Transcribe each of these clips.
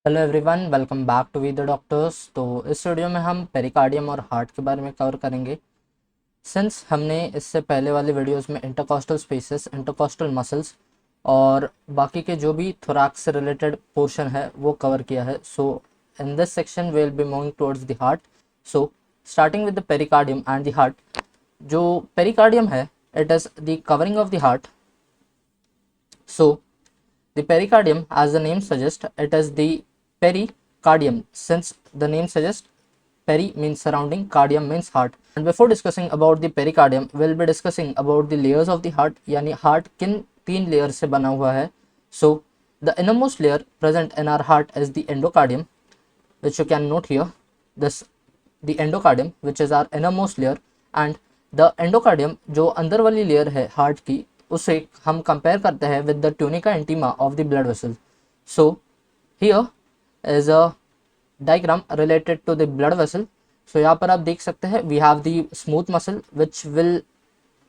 Hello everyone, welcome back to we the doctors. तो इस video में हम पेरिकार्डियम और हार्ट के बारे में कवर करेंगे। सिंस हमने इससे पहले वाले वीडियोस में इंटरकॉस्टल स्पेसेस, इंटरकॉस्टल मसल्स और बाकी के जो भी थोरैक्स से रिलेटेड पोर्शन है वो कवर किया है, so in this section we will be moving towards the heart. So starting with the pericardium and the heart. जो पेरिकार्डियम है, it is the covering of the heart. So the pericardium, as the name suggests, it is the pericardium. Since the name suggests, peri means surrounding, cardium means heart. And before discussing about the pericardium, we'll be discussing about the layers of the heart. यानी heart किन तीन layers से बना हुआ है. So the innermost layer present in our heart is the endocardium, which you can note here. This the endocardium, which is our innermost layer, and the endocardium जो अंदर वाली लेयर है हार्ट की, उसे हम कंपेयर करते हैं with the tunica intima of the blood vessel. So here is a diagram related to the blood vessel. So यहाँ पर आप देख सकते हैं we have the smooth muscle which will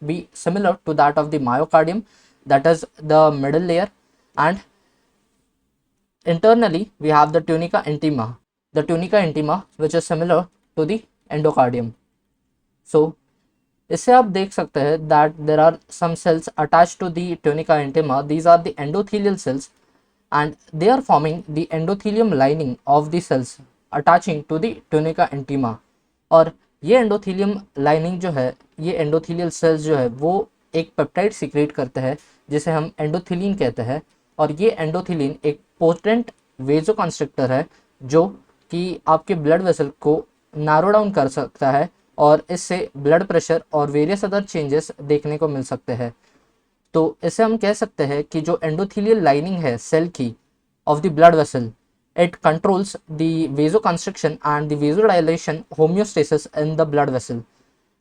be similar to that of the myocardium, that is the middle layer, and internally we have the tunica intima which is similar to the endocardium. So इससे आप देख सकते हैं that there are some cells attached to the tunica intima. These are the endothelial cells and they are forming the endothelium lining of the cells attaching to the tunica intima. और ये endothelium lining जो है, ये endothelial cells जो है वो एक peptide secret करते हैं जिसे हम एंडोथिलीन कहते हैं। और ये एंडोथिलीन एक पोटेंट वेजोकंस्ट्रिक्टर है जो कि आपके ब्लड वेसल को नैरो डाउन कर सकता है और इससे ब्लड प्रेशर और वेरियस अदर चेंजेस देखने को मिल सकते हैं। तो इसे हम कह सकते हैं कि जो एंडोथीलियल लाइनिंग है सेल की of the blood vessel, it controls the vasoconstriction and the vasodilation homeostasis in the blood vessel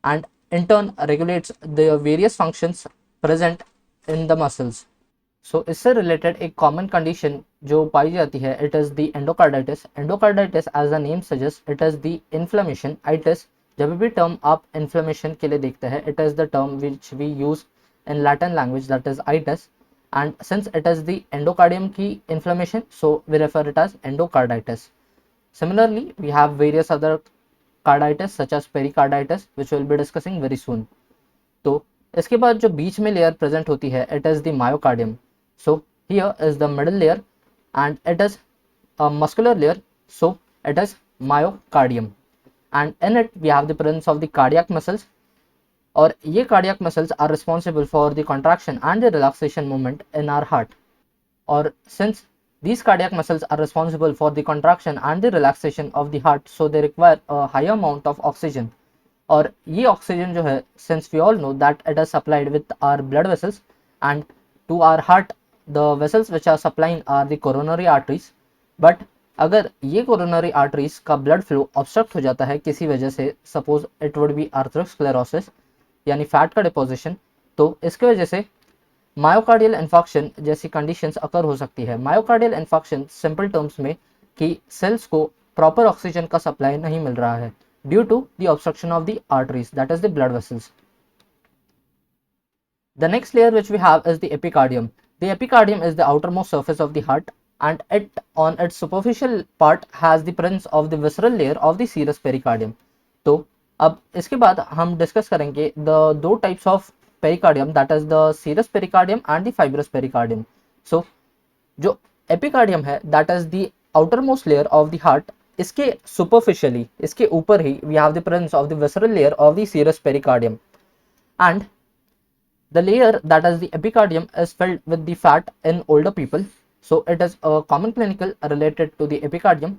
and in turn regulates the various functions present in the muscles. So इससे related एक common condition जो पाई जाती है, it is the endocarditis. Endocarditis as the name suggest, it is the inflammation. Itis, जब भी term आप inflammation के लिए देखते हैं, it is the term which we use in Latin language, that is itis, and since it is the endocardium key inflammation, so we refer it as endocarditis. Similarly, we have various other carditis such as pericarditis, which we will be discussing very soon. तो इसके बाद जो बीच में layer present होती है, it is the myocardium. So here is the middle layer and it is a muscular layer, so it is myocardium and in it we have the presence of the cardiac muscles. और ये cardiac muscles are responsible for the contraction and the relaxation movement in our heart. और since these cardiac muscles are responsible for the contraction and the relaxation of the heart, so they require a higher amount of oxygen. और ये oxygen जो है, since we all know that it is supplied with our blood vessels and to our heart the vessels which are supplying are the coronary arteries. but अगर ये coronary arteries का blood flow obstruct हो जाता है किसी वजह से, suppose it would be atherosclerosis यानी फैट का डिपोजिशन, तो इसके वजह से मायोकार्डियल इन्फॉक्शन जैसी कंडीशंस अकर हो सकती है। मायोकार्डियल इन्फॉक्शन सिंपल टर्म्स में कि सेल्स को प्रॉपर ऑक्सीजन का सप्लाई नहीं मिल रहा है due to the obstruction of the arteries, that is the blood vessels. The next layer which we have is the epicardium. The epicardium is the outermost surface of the heart and it on its superficial part has the presence of the visceral layer of the serous pericardium. तो अब इसके बाद हम discuss करेंगे the दो types of pericardium, that is the serous pericardium and the fibrous pericardium. So जो epicardium है, that is the outer most layer of the heart. इसके सुपरफिशियली, इसके ऊपर ही we have the presence of the visceral layer of the serous pericardium and the layer, that is the epicardium, is filled with the fat in older people. So it is a common clinical related to the epicardium.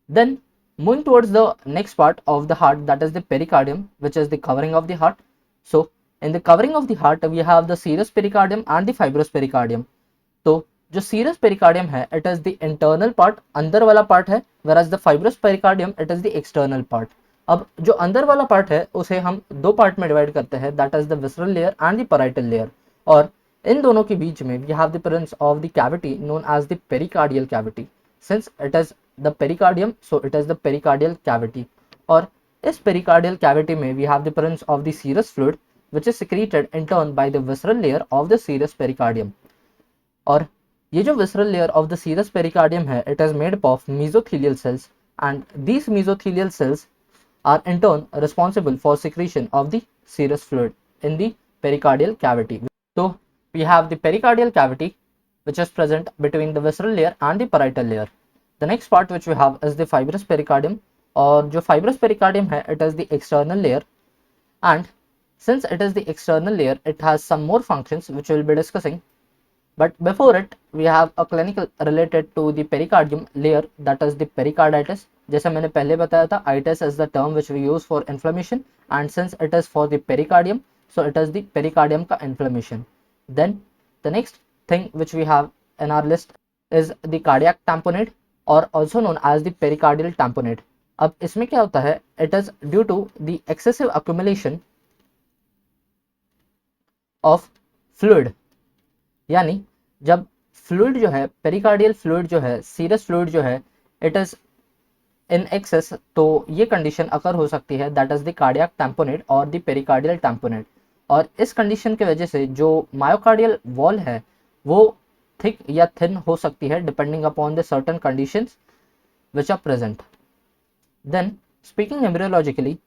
Then moving towards the next part of the heart, that is the pericardium, which is the covering of the heart. So in the covering of the heart we have the serous pericardium and the fibrous pericardium. तो जो serous pericardium है, it is the internal part, अंदर वाला part है, whereas the fibrous pericardium it is the external part. अब जो अंदर वाला पार्ट है उसे हम दो पार्ट में डिवाइड करते हैं, that is the visceral layer and the parietal layer. और इन दोनों के बीच में we have the presence of the cavity known as the pericardial cavity. Since it is the pericardium, so it is the pericardial cavity. और इस pericardial cavity में we have the presence of the serous fluid which is secreted in turn by the visceral layer of the serous pericardium. और ये जो visceral layer of the serous pericardium है, it is made up of mesothelial cells and these mesothelial cells are in turn responsible for secretion of the serous fluid in the pericardial cavity. So we have the pericardial cavity which is present between the visceral layer and the parietal layer. The next part which we have is the fibrous pericardium, और जो fibrous pericardium है, it is the external layer, and since it is the external layer, it has some more functions which we will be discussing. But before it, we have a clinical related to the pericardium layer, that is the pericarditis. जैसे मैंने पहले बताया था, itis is the term which we use for inflammation, and since it is for the pericardium, so it is the pericardium का inflammation. Then the next thing which we have in our list is the cardiac tamponade, or also known as the pericardial tamponade. अब इसमें क्या होता है, it is due to the excessive accumulation of fluid, यानी जब fluid जो है, pericardial fluid जो है, सीरस फ्लूइड जो है, इट इज इन एक्सेस, तो ये कंडीशन अकर हो सकती है, दैट इज द कार्डियक टैम्पोनेट और द पेरिकार्डियल टैम्पोनेट। और इस कंडीशन की वजह से जो मायोकार्डियल वॉल है वो थिक या थिन हो सकती है, depending upon the certain conditions which are present. Then speaking embryologically,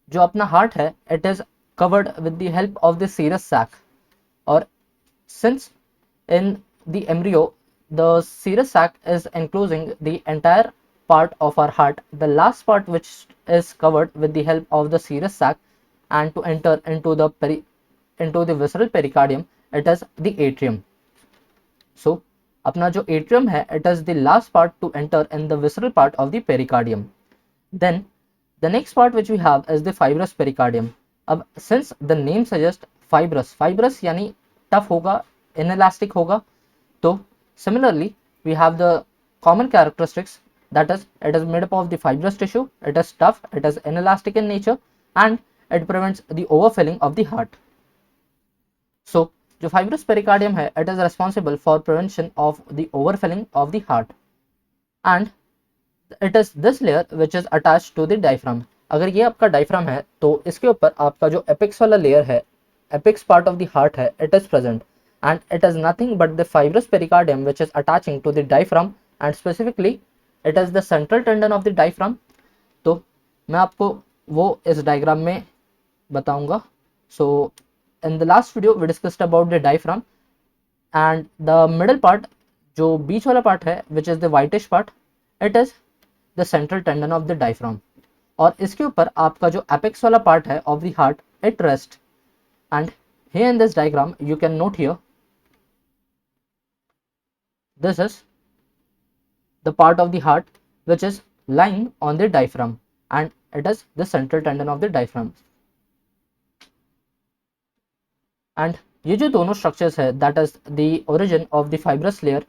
जो अपना हार्ट है, it is covered with the help of the serous sac, और since in the embryo the serous sac is enclosing the entire part of our heart, the last part which is covered with the help of the serous sac and to enter into the visceral pericardium, it is the atrium. So अपना जो atrium है, it is the last part to enter in the visceral part of the pericardium. Then the next part which we have is the fibrous pericardium. अब since the name suggests fibrous यानी tough होगा, inelastic होगा, तो similarly we have the common characteristics, that is it is made up of the fibrous tissue, it is tough, it is inelastic in nature, and it prevents the overfilling of the heart. So जो fibrous pericardium है, it is responsible for prevention of the overfilling of the heart, and it is this layer which is attached to the diaphragm. अगर ये आपका diaphragm है, तो इसके ऊपर आपका जो apex वाला layer है, apex part of the heart है, it is present, and it is nothing but the fibrous pericardium which is attaching to the diaphragm, and specifically it is the central tendon of the diaphragm. तो मैं आपको वो इस diagram में बताऊंगा. So in the last video we discussed about the diaphragm, and the middle part, जो बीच वाला part है, which is the whitish part, it is the central tendon of the diaphragm, और इसके ऊपर आपका जो apex वाला part है of the heart, it rests. And here in this diagram you can note here, this is the part of the heart which is lying on the diaphragm, and it is the central tendon of the diaphragm. And ये जो दोनों structures है, that is the origin of the fibrous layer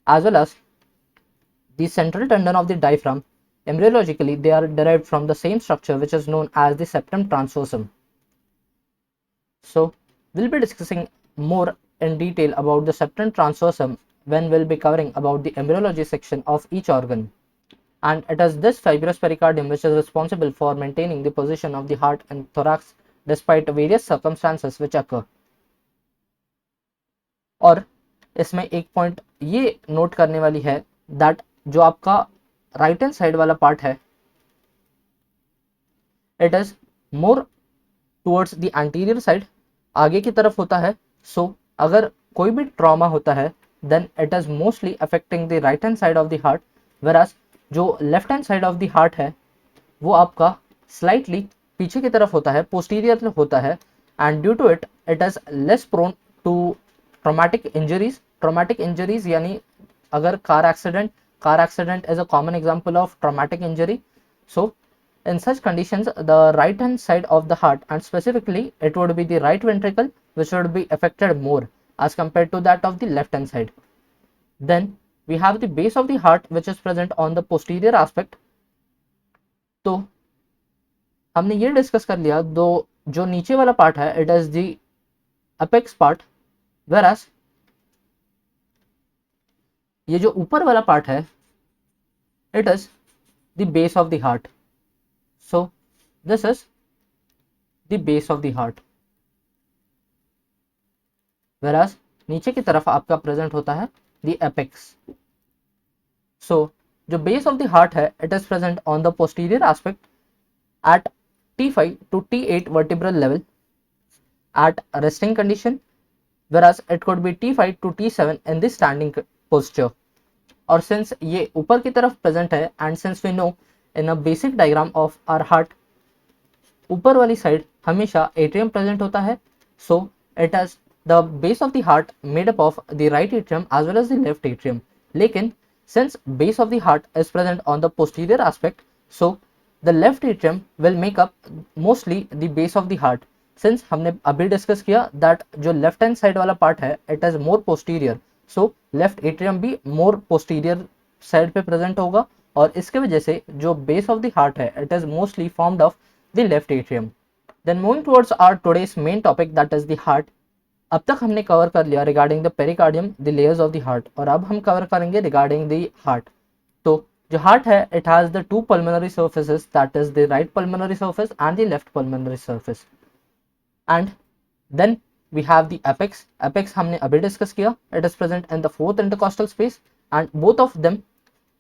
as well as the central tendon of the diaphragm, embryologically they are derived from the same structure which is known as the septum transversum. So we'll be discussing more in detail about the septum transversum when we'll be covering about the embryology section of each organ. And it is this fibrous pericardium which is responsible for maintaining the position of the heart and thorax despite various circumstances which occur. और इसमें एक point ये note करने वाली है, that जो आपका right hand side वाला पार्ट है, it is more towards the anterior side, आगे की तरफ होता है. सो अगर कोई भी ट्रॉमा होता है, then it is mostly affecting the right hand side of the heart, whereas जो left hand side of the heart है वो आपका स्लाइटली पीछे की तरफ होता है, पोस्टीरियर होता है, and due to it it is less prone to traumatic injuries. यानी अगर car accident is a common example of traumatic injury. So in such conditions the right hand side of the heart, and specifically it would be the right ventricle, which would be affected more as compared to that of the left hand side. Then we have the base of the heart which is present on the posterior aspect. तो हमने ये discuss कर लिया, दो जो नीचे वाला part है, it is the apex part, whereas ये जो ऊपर वाला पार्ट है, it is the base of the heart. So this is the base of the heart, whereas नीचे की तरफ आपका प्रेजेंट होता है the apex. So जो base of the heart है, it is present on the posterior aspect at T5 to T8 vertebral level at resting condition, whereas it could be T5 to T7 in the standing posture. और since ये ऊपर की तरफ present है, and since we know in a basic diagram of our heart, ऊपर वाली side हमेशा atrium present होता है. So it has the base of the heart made up of the right atrium as well as the left atrium. लेकिन since base of the heart is present on the posterior aspect, so the left atrium will make up mostly the base of the heart. Since हमने अभी discuss किया that जो left hand side वाला part है it is more posterior, so left atrium भी मोर posterior side पे present होगा, और इसके वजह से जो बेस ऑफ द हार्ट है it is mostly formed of the left atrium. Then moving towards our today's main topic, that is the heart. अब तक हमने कवर कर लिया regarding the pericardium, the layers of the heart, और अब हम cover करेंगे regarding the heart. तो जो heart है it has the two pulmonary surfaces, that is the right pulmonary surface and the left pulmonary surface. And then we have the apex. Apex हमने अभी discuss किया, it is present in the fourth intercostal space and both of them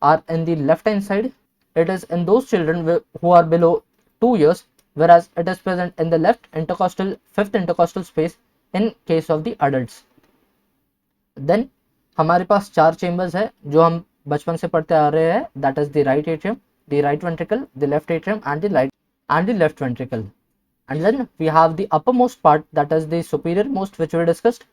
are in the left hand side. It is in those children who are below 2 years, whereas it is present in the left intercostal, fifth intercostal space in case of the adults. Then हमारे पास चार chambers है जो हम बचपन से पढ़ते आ रहे हैं, that is the right atrium, the right ventricle, the left atrium and the left ventricle. And then we have the uppermost part, that is the superior most, which we discussed,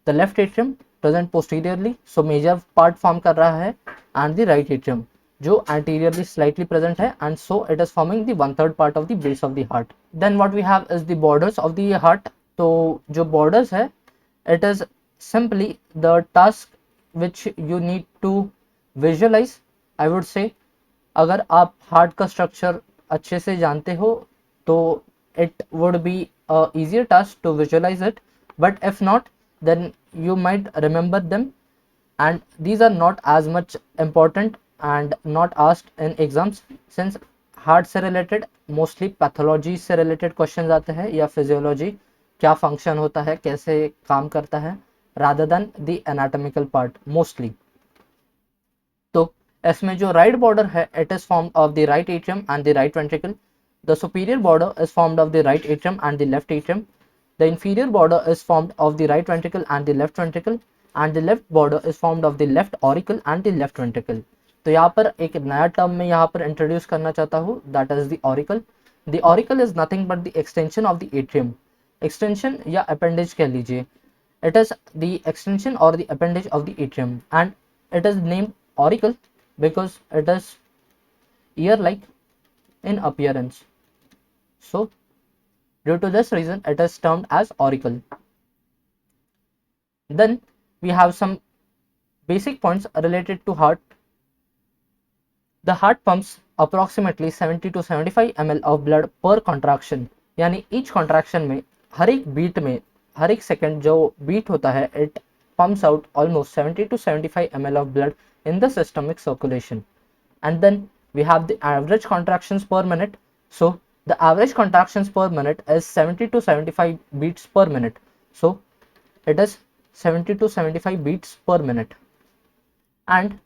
the left atrium present posteriorly, so major part form कर रहा है, and the right atrium जो anteriorly slightly present है, and so it is forming the 1/3 part of the base of the heart. Then what we have is the borders of the heart. तो जो borders है it is simply the task which you need to visualize. I would say अगर आप heart का structure अच्छे से जानते हो तो it would be a easier task to visualize it, but if not then you might remember them, and these are not as much important and not asked in exams, since heart से related mostly pathology से related question आते हैं या physiology, क्या function होता है, कैसे काम करता है, rather than the anatomical part mostly. तो इसमें जो राइट बॉर्डर है it is formed of the right atrium and the right ventricle. The superior border is formed of the right atrium and the left atrium. The inferior border is formed of the right ventricle and the left ventricle, and the left border is formed of the left auricle and the left ventricle. तो यहाँ पर एक नया term में यहाँ पर introduce करना चाहता हूँ, that is the auricle. The auricle is nothing but the extension of the atrium. Extension या अपेंडेज कह लीजिए, इट इज द एक्सटेंशन और the appendage of the atrium, and it is named auricle because it is ear like in appearance. So due to this reason it is termed as auricle. Then we have some basic points related to heart. The heart pumps approximately 70 to 75 ml of blood per contraction. यानी each contraction में हर एक beat में हर एक second जो beat होता है it pumps out almost 70 to 75 ml of blood in the systemic circulation. And then we have the average contractions per minute. So the average contractions per minute is 70 to 75 beats per minute. So it is 70 to 75 beats per minute. And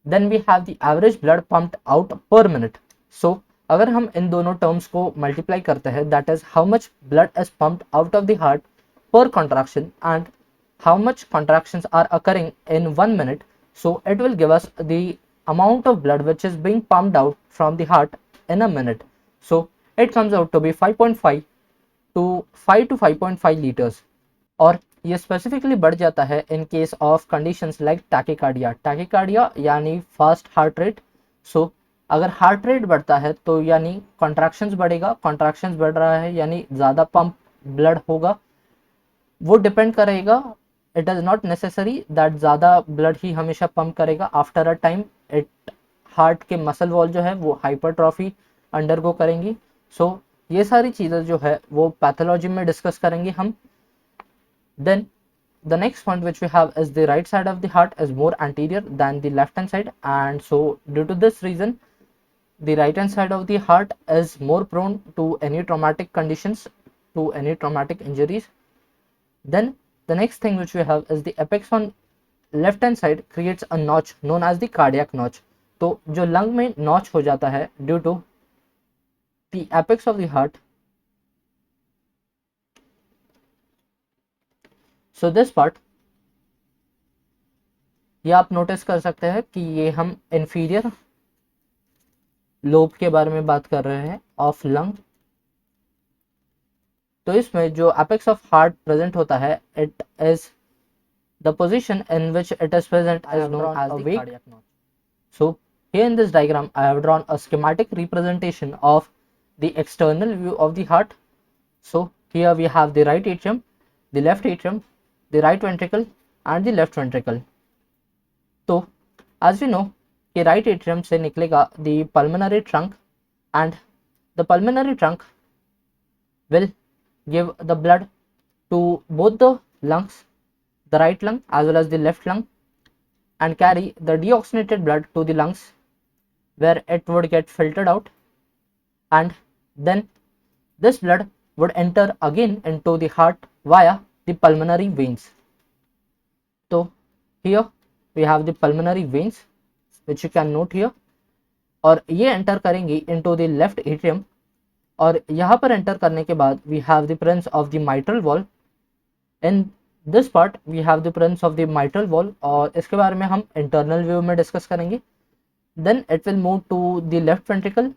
then we have the average blood pumped out per minute. So अगर हम इन दोनों terms को multiply करते हैं, that is how much blood is pumped out of the heart per contraction and how much contractions are occurring in 1 minute, so it will give us the amount of blood which is being pumped out from the heart in a minute. So it comes out to be 5.5 to 5 to 5.5 liters. और ये specifically बढ़ जाता है in case of conditions like tachycardia. Tachycardia यानी fast heart rate. सो अगर heart rate बढ़ता है तो यानी कॉन्ट्रैक्शंस बढ़ेगा, कॉन्ट्रैक्शंस बढ़ रहा है यानी ज़्यादा पंप ब्लड होगा. वो डिपेंड करेगा, it is not necessary that ज़्यादा ब्लड ही हमेशा पंप करेगा. After a time it heart के मसल वॉल जो है वो हाइपरट्रॉफी अंडरगो करेंगी. सो ये सारी चीज़ें जो है वो पैथोलॉजी में डिस्कस करेंगे हम. Then the next point which we have is the right side of the heart is more anterior than the left hand side, and so due to this reason the right hand side of the heart is more prone to any traumatic conditions, to any traumatic injuries. Then the next thing which we have is the apex on left hand side creates a notch known as the cardiac notch. तो जो lung में notch हो जाता है due to the apex of the heart, so this part, ये आप notice कर सकते हैं कि ये हम इंफीरियर लोब के बारे में बात कर रहे हैं ऑफ लंग। तो इसमें जो एपेक्स ऑफ हार्ट प्रेजेंट होता है, it is the position in which it is present is known as the cardiac notch. So here in this diagram I have drawn a schematic representation of the external view of the heart. So here we have the right atrium, the left atrium, the right ventricle and the left ventricle. तो as we know कि right atrium से निकलेगा the pulmonary trunk, and the pulmonary trunk will give the blood to both the lungs, the right lung as well as the left lung, and carry the deoxygenated blood to the lungs where it would get filtered out, and then this blood would enter again into the heart via the pulmonary veins. So here we have the pulmonary veins which you can note here, और ये enter करेंगी into the left atrium, और यहाँ पर enter करने के बाद we have the presence of the mitral valve. In this part we have the presence of the mitral valve, और इसके बारे में हम internal view में डिस्कस करेंगे. Then it will move to the left ventricle,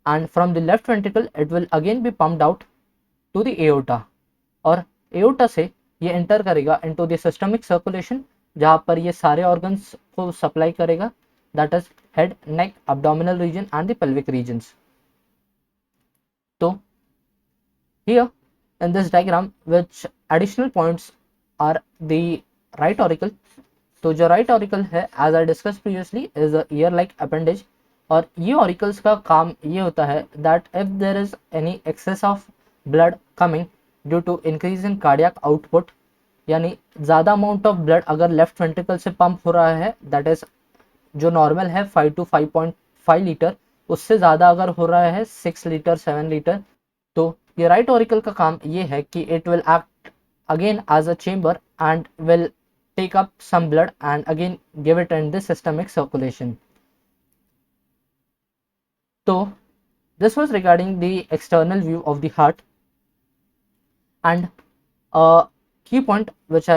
and from the left ventricle it will again be pumped out to the aorta, और aorta से ये एंटर करेगा into the systemic circulation जहाँ पर ये सारे organs को सप्लाई करेगा, that is head, neck, abdominal region and the pelvic regions. तो here in this diagram which additional points are the right auricle. तो जो राइट ऑरिकल है as I discuss previously is a ear like appendage, और ये auricles का काम ये होता है that if there is any excess of blood coming due to increase in cardiac output, यानी ज़्यादा अमाउंट ऑफ ब्लड अगर लेफ्ट वेंट्रिकल से पंप हो रहा है, दैट इज जो नॉर्मल है 5 to 5.5 लीटर, उससे ज़्यादा अगर हो रहा है 6 लीटर 7 लीटर, तो ये राइट ऑरिकल का काम ये है कि it will act again as a chamber and will take up some blood and again give it in the systemic circulation. So this was regarding the external view of the heart, and a key point which I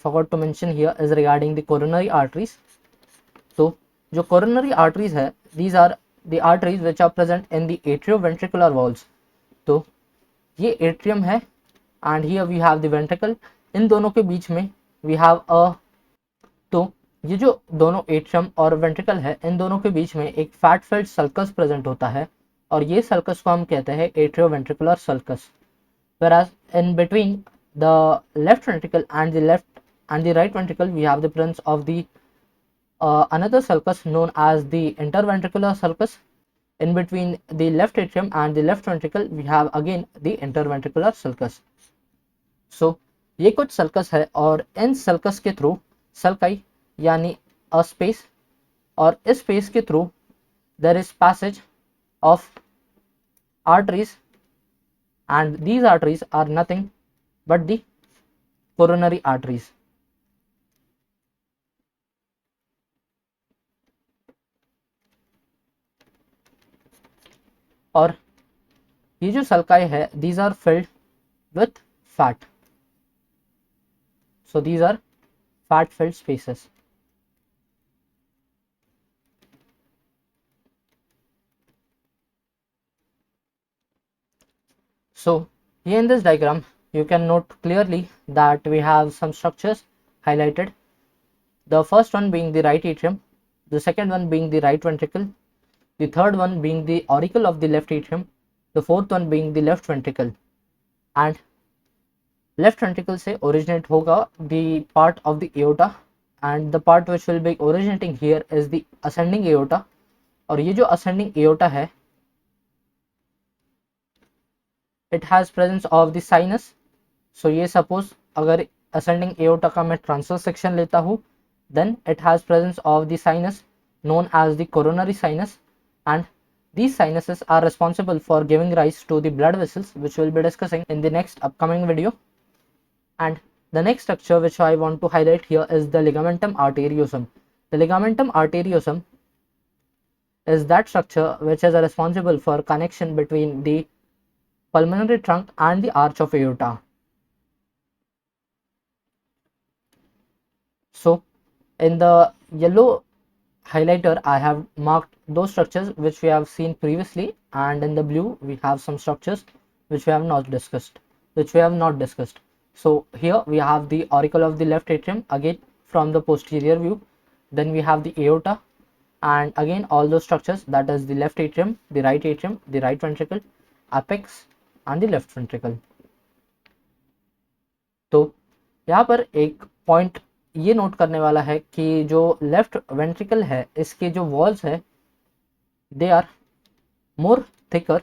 forgot to mention here is regarding the coronary arteries. So जो coronary arteries है, these are the arteries which are present in the atrioventricular valves. तो ये atrium है and here we have the ventricle. इन दोनों के बीच में we have a, तो ये जो दोनों एट्रियम और वेंट्रिकल है, इन दोनों के बीच में एक फैट फिल्ड सल्कस प्रेजेंट होता है, और ये सल्कस को हम कहते हैं atrioventricular sulcus. whereas in between the left ventricle and the right ventricle we have the presence of the another sulcus known as the interventricular sulcus. In between the left atrium and the left ventricle we have again the interventricular sulcus. So ये कुछ sulcus है, और इन sulcus के through sulci यानी a space, और इस space के through there is passage of arteries, and these arteries are nothing but the coronary arteries. और ये जो सल्काई है these are filled with fat. So these are fat filled spaces. So here in this diagram you can note clearly that we have some structures highlighted. The first one being the right atrium, the second one being the right ventricle, the third one being the auricle of the left atrium, the fourth one being the left ventricle, and left ventricle से originate होगा the part of the aorta, and the part which will be originating here is the ascending aorta. और ये जो ascending aorta है, it has presence of the sinus. So ये suppose अगर ascending aorta का मैं transverse section लेता हूँ, then it has presence of the sinus known as the coronary sinus, and these sinuses are responsible for giving rise to the blood vessels which we'll be discussing in the next upcoming video. And The next structure which I want to highlight here is the ligamentum arteriosum. The ligamentum arteriosum is that structure which is responsible for connection between the pulmonary trunk and the arch of aorta. So in the yellow highlighter I have marked those structures which we have seen previously, and in the blue we have some structures which we have not discussed. So here we have the auricle of the left atrium again from the posterior view, then we have the aorta, and again all those structures, that is the left atrium, the right ventricle, apex and the left ventricle. तो यहाँ पर एक point ये note करने वाला है कि जो लेफ्ट वेंट्रिकल है इसके जो वॉल्स है they are more thicker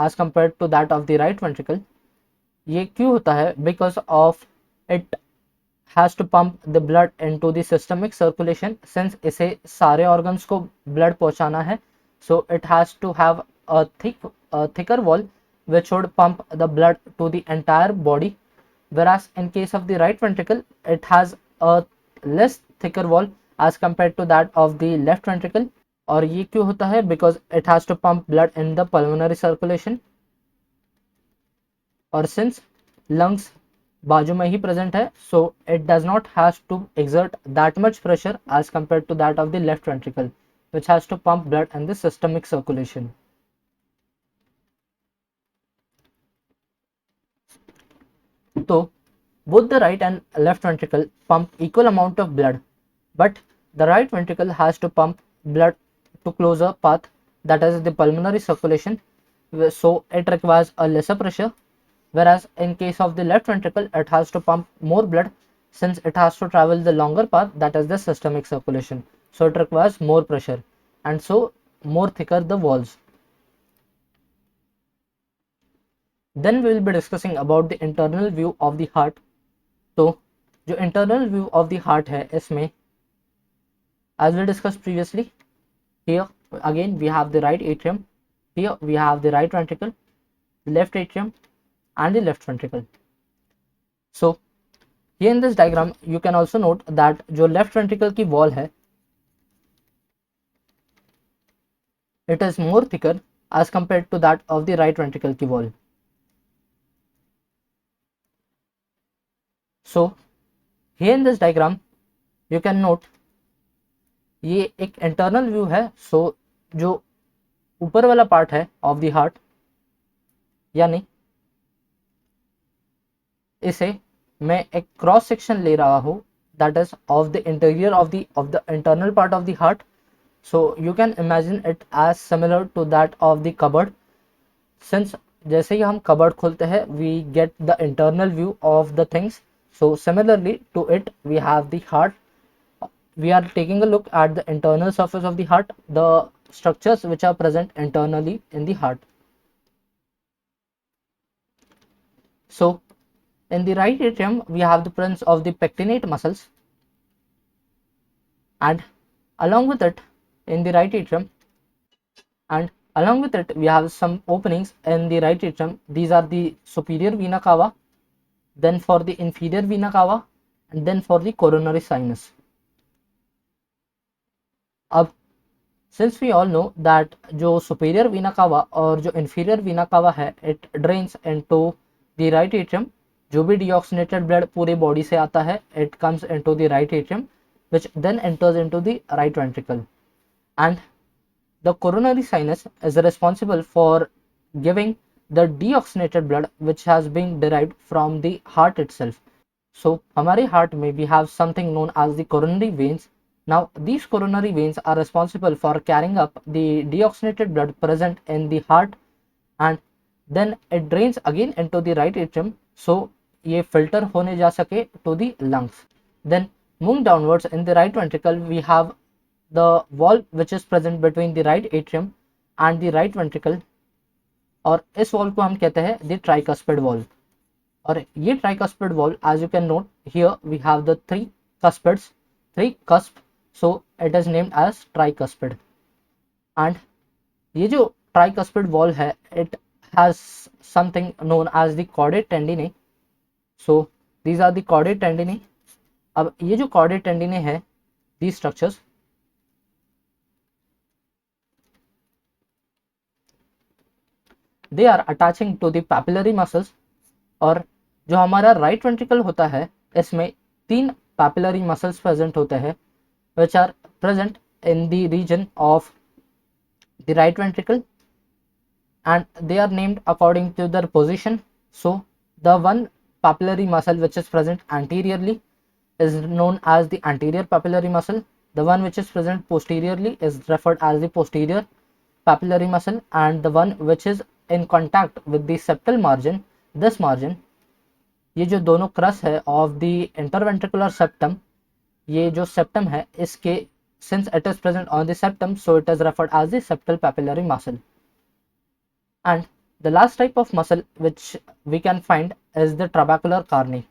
as compare to that of the right ventricle. ये क्यों होता है? Because of it has to pump the blood into the systemic circulation. Since इसे सारे ऑर्गन्स को ब्लड पहुंचाना है, so it has to have a thicker wall which would pump the blood to the entire body, whereas in case of the right ventricle it has a less thicker wall as compared to that of the left ventricle. और ये क्यों होता है? because it has to pump blood in the pulmonary circulation, और since lungs बाजू में ही present है, so it does not has to exert that much pressure as compared to that of the left ventricle, which has to pump blood in the systemic circulation. So both the right and left ventricle pump equal amount of blood, but the right ventricle has to pump blood to closer path, that is the pulmonary circulation, so it requires a lesser pressure, whereas in case of the left ventricle it has to pump more blood since it has to travel the longer path, that is the systemic circulation, so it requires more pressure and so more thicker the walls. Then we will be discussing about the internal view of the heart. तो जो internal view of the heart है इसमें, as we discussed previously, here again we have the right atrium, here we have the right ventricle, the left atrium and the left ventricle. So here in this diagram you can also note that जो left ventricle की wall है it is more thicker as compared to that of the right ventricle की wall. So here in this diagram you can note ये एक internal view है. सो जो ऊपर वाला पार्ट है ऑफ द हार्ट, यानी इसे मैं एक क्रॉस सेक्शन ले रहा हूँ, that is of the interior of the internal part of the heart. So you can imagine it as similar to that of the cupboard. Since जैसे ही हम कबर्ड खोलते हैं we get the internal view of the things, so similarly to it we have the heart. We are taking a look at the internal surface of the heart, the structures which are present internally in the heart. So in the right atrium we have the presence of the pectinate muscles, and along with it in the right atrium we have some openings in the right atrium. These are the superior vena cava, then for the inferior vena cava, and then for the coronary sinus. अब since we all know that जो superior vena cava और जो inferior vena cava है it drains into the right atrium. जो भी deoxygenated blood पूरे body से आता है it comes into the right atrium, which then enters into the right ventricle, and the coronary sinus is responsible for giving the deoxygenated blood which has been derived from the heart itself. So हमारे heart में we have something known as the coronary veins. Now these coronary veins are responsible for carrying up the deoxygenated blood present in the heart, and then it drains again into the right atrium, so ये filter होने जा सके to the lungs. Then moving downwards in the right ventricle we have the wall which is present between the right atrium and the right ventricle, और इस wall को हम कहते हैं द ट्राइकस्पिड वॉल. और ये tricuspid valve as you can note here we have the three cusp, so it is named as tricuspid. And ये जो ट्राइकस्पिड वॉल है, it has something known as the chordae tendineae. So these are the chordae tendineae. अब ये जो chordate टेंडिने है, these structures they are attaching to the papillary muscles. और जो हमारा राइट वेंट्रिकल होता है, इसमें 3 papillary muscles present होते हैं which are present in the region of the right ventricle and they are named according to their position. So the one papillary muscle which is present anteriorly is known as the anterior papillary muscle. The one which is present posteriorly is referred as the posterior papillary muscle, and the one which is in contact with the septal margin, this margin, ये जो दोनों cross है of the interventricular septum, ये जो septum है इसके, since it is present on the septum, so it is referred as the septal papillary muscle. And the last type of muscle which we can find is the trabecular carni.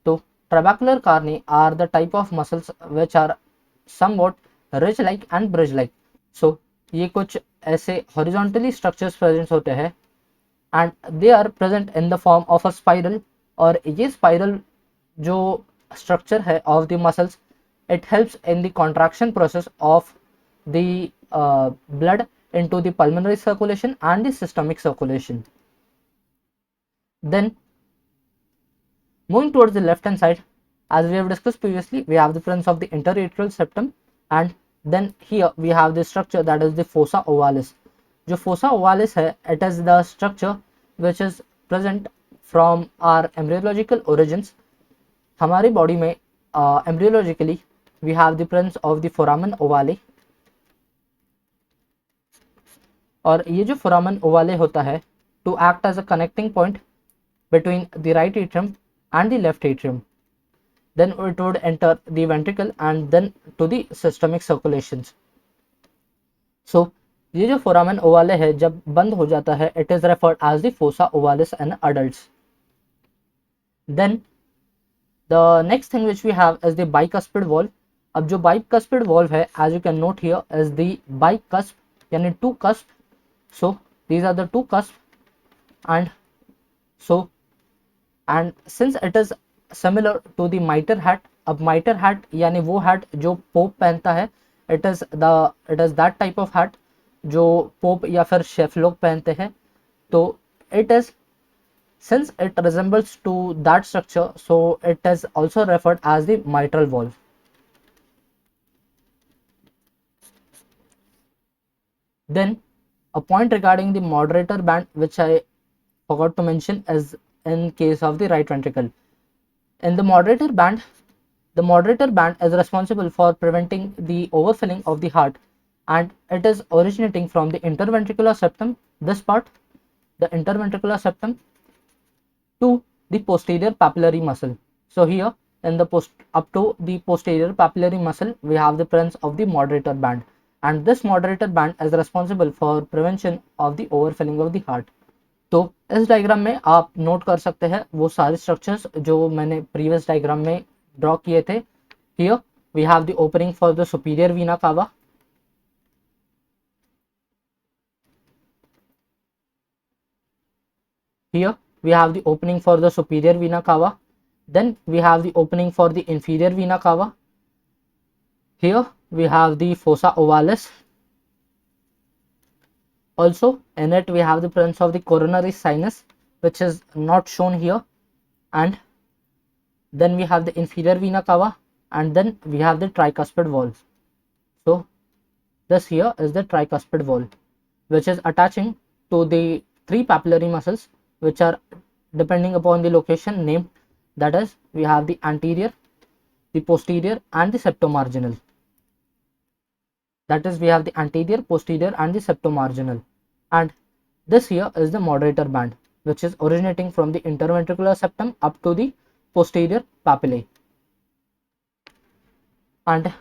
So trabecular carni are the type of muscles which are somewhat ridge like and bridge like. So ये कुछ ऐसे horizontally structures present होते हैं and they are present in the form of a spiral. और ये spiral जो structure है of the muscles, it helps in the contraction process of the blood into the pulmonary circulation and the systemic circulation. Then moving towards the left hand side, as we have discussed previously, we have the presence of the interatrial septum, and then here we have the structure that is the fossa ovalis. जो fossa ovalis है, it is the structure which is present from our embryological origins. हमारी body में embryologically we have the presence of the foramen ovale. और ये जो foramen ovale होता है to act as a connecting point between the right atrium and the left atrium. Then it would enter the ventricle and then to the systemic circulations. So ये जो foramen ovale है जब बंद हो जाता है, it is referred as the fossa ovalis in adults. Then the next thing which we have is the bicuspid valve. अब जो bicuspid valve है, as you can note here, is the bicusp यानी two cusp. So these are the two cusp, and since it is similar to the mitre hat. अब mitre hat यानी वो hat जो pope पहनता है, it is that type of hat जो pope या फिर शेफ लोग पहनते हैं. तो it is, since it resembles to that structure, so it is also referred as the mitral valve. Then a point regarding the moderator band which I forgot to mention is in case of the right ventricle. In the moderator band is responsible for preventing the overfilling of the heart, and it is originating from the interventricular septum, this part, the interventricular septum, to the posterior papillary muscle. So here in the up to the posterior papillary muscle we have the presence of the moderator band, and this moderator band is responsible for prevention of the overfilling of the heart. तो इस diagram में आप note कर सकते हैं वो सारे structures जो मैंने प्रीवियस डायग्राम में ड्रॉ किए थे. Here we have the opening for the superior vena cava. Here we have the opening for the superior vena cava. Then we have the opening for the inferior vena cava. Here we have the fossa ovalis. Also in it we have the presence of the coronary sinus, which is not shown here. And then we have the inferior vena cava, and then we have the tricuspid valve. So this here is the tricuspid valve, which is attaching to the 3 papillary muscles which are depending upon the location named, that is we have the anterior, the posterior and the septomarginal. That is we have the anterior, posterior and the septomarginal. And this here is the moderator band which is originating from the interventricular septum up to the posterior papillae. And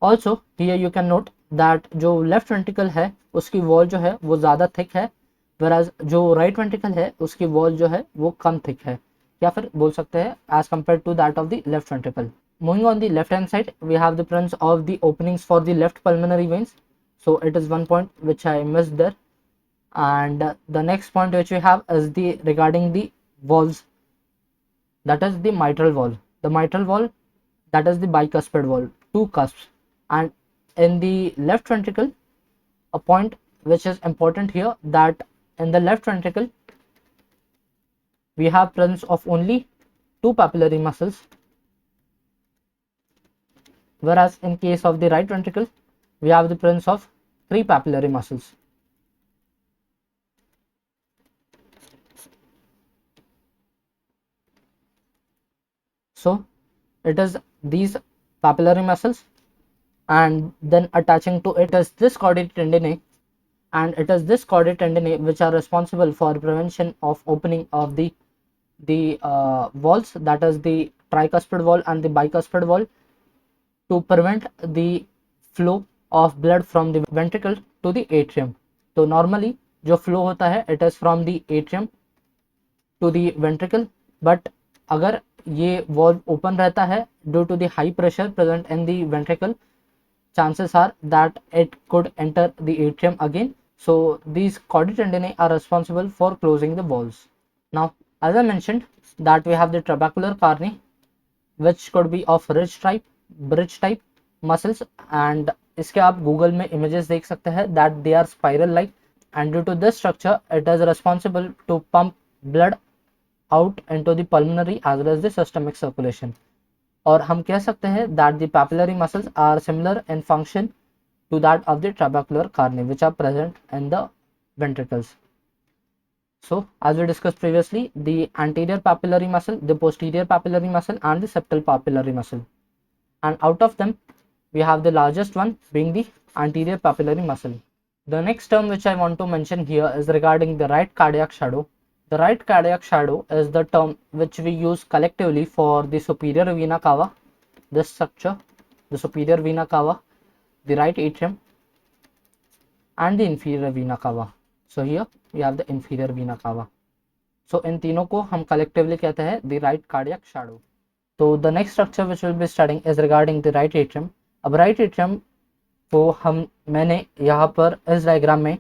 also here you can note that जो left ventricle है उसकी wall जो है वो ज़्यादा thick है, whereas जो right ventricle है उसकी वॉल जो है वो कम थिक है, या फिर बोल सकते हैं as compared to that of the left ventricle. Moving on the left hand side, we have the presence of the openings for the left pulmonary veins. So it is one point which I missed there. And the next point which we have is the regarding the valves, that is the mitral valve. The mitral valve, that is the bicuspid valve, two cusps. And in the left ventricle, a point which is important here, that in the left ventricle we have presence of only two papillary muscles, whereas in case of the right ventricle we have the presence of three papillary muscles. So it is these papillary muscles, and then attaching to it is this chordae tendineae, and it is this chordae tendineae which are responsible for prevention of opening of the valves, that is the tricuspid valve and the bicuspid valve, to prevent the flow of blood from the ventricle to the atrium. तो normally जो flow होता है it is from the atrium to the ventricle, but अगर ये valve open रहता है due to the high pressure present in the ventricle, chances are that it could enter the atrium again. So these chordae tendineae are responsible for closing the valves. Now, as I mentioned, that we have the trabecular carne, which could be of ridge type, bridge type muscles, and इसके आप Google में images देख सकते हैं that they are spiral like, and due to this structure it is responsible to pump blood out into the pulmonary as well as the systemic circulation. और हम कह सकते हैं that the papillary muscles are similar in function to that of the trabecular carne which are present in the ventricles. So as we discussed previously, the anterior papillary muscle, the posterior papillary muscle, and the septal papillary muscle, and out of them we have the largest one being the anterior papillary muscle. The next term which I want to mention here is regarding the right cardiac shadow. The right cardiac shadow is the term which we use collectively for the superior vena cava, this structure, the superior vena cava, the right atrium, and the inferior vena cava. So here we have the inferior vena cava. So इन तीनों को हम collectively कहते हैं the right cardiac shadow. So the next structure which we'll be studying is regarding the right atrium. अब right atrium को मैंने यहाँ पर इस डायग्राम में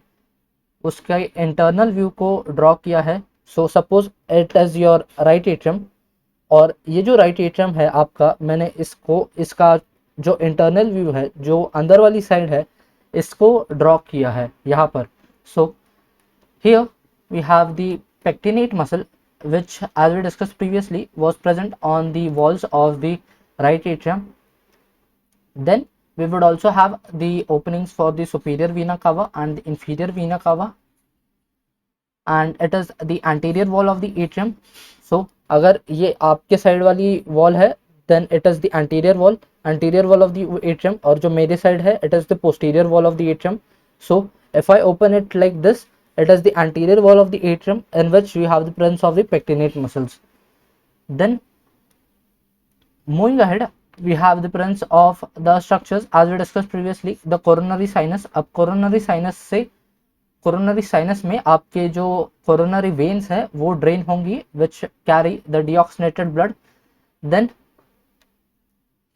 उसका इंटरनल व्यू को ड्रॉ किया है. So suppose it is your right atrium, और ये जो राइट एट्रियम है आपका, मैंने इसका जो इंटरनल व्यू है, जो अंदर वाली साइड है, इसको ड्रॉ किया है यहाँ पर. So here we have the pectinate muscle, which as we discussed previously was present on the walls of the right atrium. Then we would also have the openings for the superior vena cava and the inferior vena cava, and it is the anterior wall of the atrium. So अगर ये आपके side वाली wall है then it is the anterior wall of the atrium, और जो मेरे side है it is the posterior wall of the atrium. So if I open it like this, it is the anterior wall of the atrium in which we have the presence of the pectinate muscles. Then moving ahead, we have the presence of the structures as we discussed previously, the coronary sinus. अब coronary sinus में आपके जो coronary veins है वो drain होंगी which carry the deoxygenated blood. Then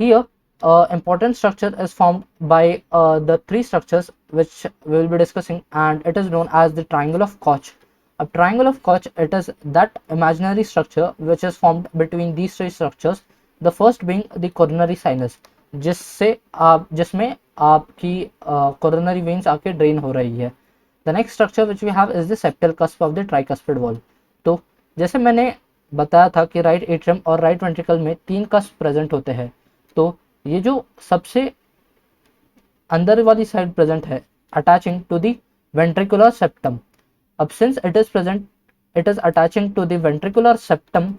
here important structure is formed by the three structures which we will be discussing, and it is known as the triangle of Koch. A triangle of Koch, it is that imaginary structure which is formed between these three structures. The first being the coronary sinus, जिसमें आपकी coronary veins आके drain हो रही है. The next structure which we have is the septal cusp of the tricuspid valve. तो जैसे मैंने बताया था कि राइट एट्रियम और राइट वेंट्रिकल में तीन कस्प प्रेजेंट होते हैं, तो ये जो सबसे अंदर वाली साइड प्रेजेंट है attaching to the ventricular septum. अब since it is present, it is attaching to the ventricular septum,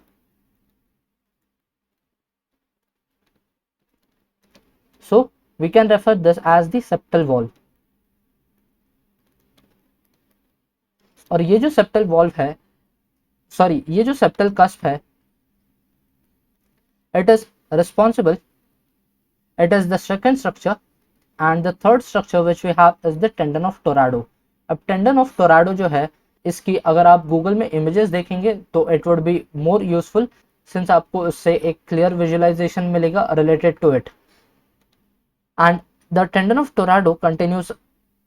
so we can refer this as the septal valve. और ये जो सेप्टल वॉल्व है, सॉरी ये जो सेप्टल कस्प है, it is responsible, it is the second structure, and the third structure which we have is the tendon of Tourado. अब tendon of Tourado जो है, इसकी अगर आप गूगल में इमेजेस देखेंगे तो it would be more useful since आपको उससे एक clear visualization मिलेगा related to it. And the tendon of Tourado continues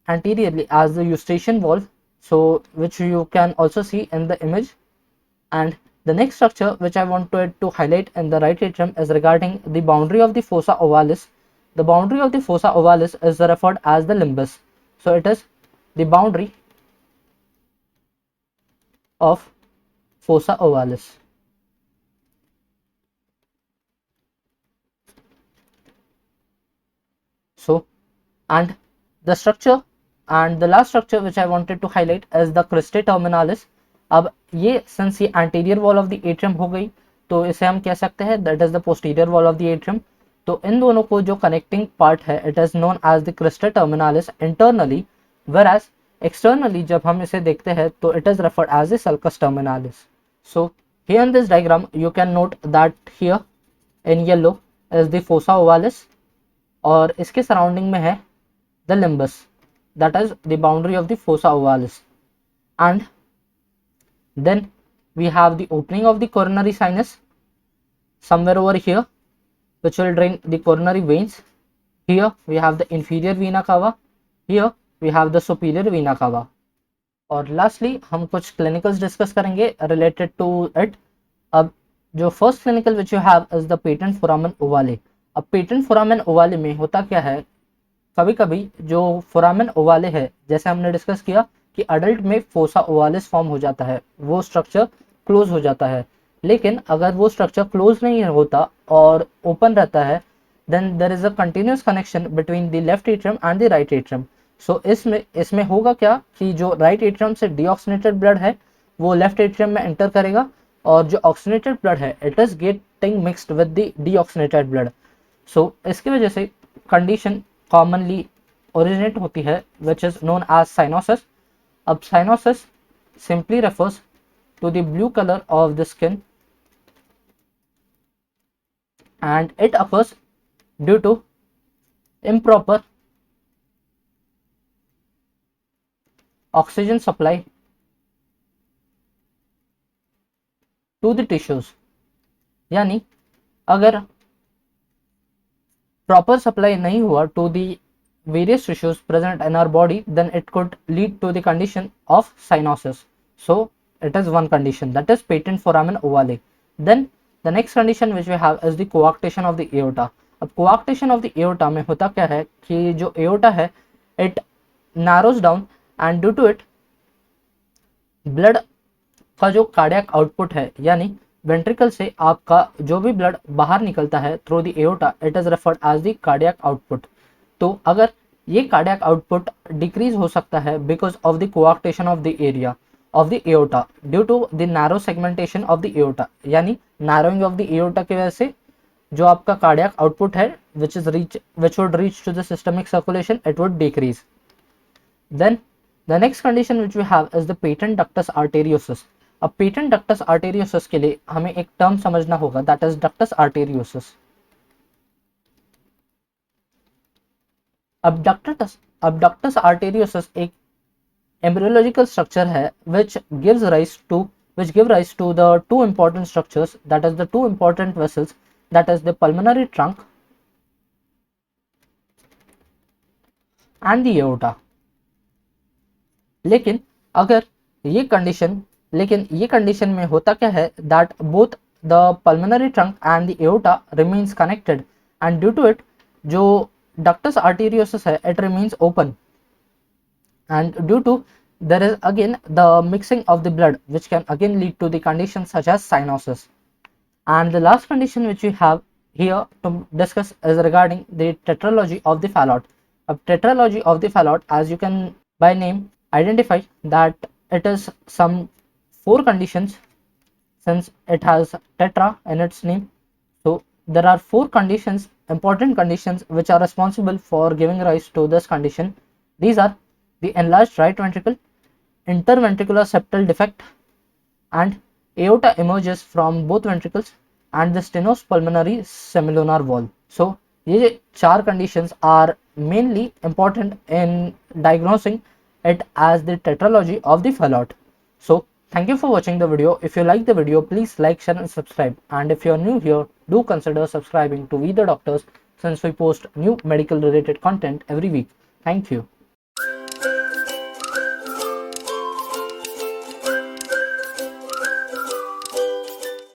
anteriorly as the eustachian valve. so which you can also see in the image. And the next structure which I wanted to highlight in the right atrium is regarding the boundary of the fossa ovalis. The boundary of the fossa ovalis is referred as the limbus. So it is the boundary of fossa ovalis. So, and the structure and the last structure which I wanted to highlight is the cristae terminalis. अब ये since ये anterior wall of the atrium हो गई, तो इसे हम कह सकते हैं that is the posterior wall of the atrium. तो इन दोनों को जो connecting part है it is known as the cristae terminalis internally, whereas externally जब हम इसे देखते हैं तो it is referred as the sulcus terminalis. So here in this diagram you can note that here in yellow is the fossa ovalis और इसके surrounding में है the limbus, that is the boundary of the fossa ovalis. And then we have the opening of the coronary sinus somewhere over here, which will drain the coronary veins. Here we have the inferior vena cava, here we have the superior vena cava. और lastly हम कुछ clinicals discuss करेंगे related to it. अब जो first clinical which you have is the patent foramen ovale. अब patent foramen ओवाले में होता क्या है, कभी कभी जो फोरामेन ओवाले है जैसे हमने डिस्कस किया कि अडल्ट में फोसा ओवालिस फॉर्म हो जाता है, वो स्ट्रक्चर क्लोज हो जाता है, लेकिन अगर वो स्ट्रक्चर क्लोज नहीं होता और ओपन रहता है then there is a continuous connection between the left atrium and the right atrium. So इसमें होगा क्या कि जो राइट एट्रियम से डीऑक्सीनेटेड ब्लड है वो लेफ्ट एट्रियम में एंटर करेगा और जो ऑक्सीनेटेड ब्लड है it is getting mixed with the deoxygenated blood. So इसकी वजह से कंडीशन कॉमनली ओरिजिनेट होती है which is known as cyanosis. अब cyanosis simply refers to the blue colour of the skin and it occurs due to improper oxygen supply to the tissues. यानी अगर proper supply नहीं हुआ to the various tissues present in our body then it could lead to the condition of cyanosis. So it is one condition, that is patent foramen ovale. Then the next condition which we have is the coarctation of the aorta. अब coarctation of the aorta में होता क्या है कि जो aorta है it narrows down and due to it blood का जो कार्डियक आउटपुट है यानी वेंट्रिकल से आपका जो भी ब्लड बाहर निकलता है through the aorta it is referred as the cardiac output. तो अगर ये कार्डियक आउटपुट डिक्रीज हो सकता है because of the coarctation of the area of the aorta due to the narrow segmentation of the aorta, यानी narrowing of the aorta की वजह से जो आपका कार्डियक आउटपुट है which would reach to the systemic circulation it would decrease. Then the next condition which we have is the patent ductus arteriosus. अब patent ductus arteriosus के लिए हमें एक टर्म समझना होगा दैट इज डक्टस आर्टेरियोसिस. अब ductus arteriosus एक embryological structure है which give rise to the two important structures, that is the two important vessels, that is the pulmonary trunk and the aorta. लेकिन ये condition में होता क्या है that both the pulmonary trunk and the aorta remains connected and due to it जो ductus arteriosus है it remains open and due to there is again the mixing of the blood which can again lead to the condition such as cyanosis. And the last condition which we have here to discuss is regarding the tetralogy of the Fallot. अब tetralogy of the Fallot as you can by name identify that it is some 4 conditions since it has tetra in its name. So there are 4 conditions, important conditions, which are responsible for giving rise to this condition. These are the enlarged right ventricle, interventricular septal defect, and aorta emerges from both ventricles, and the stenos pulmonary semilunar wall. So ये 4 conditions are mainly important in diagnosing it as the tetralogy of the Fallot. So thank you for watching the video. If you like the video, please like, share and subscribe, and if you are new here, do consider subscribing to We the Doctors since we post new medical related content every week. Thank you.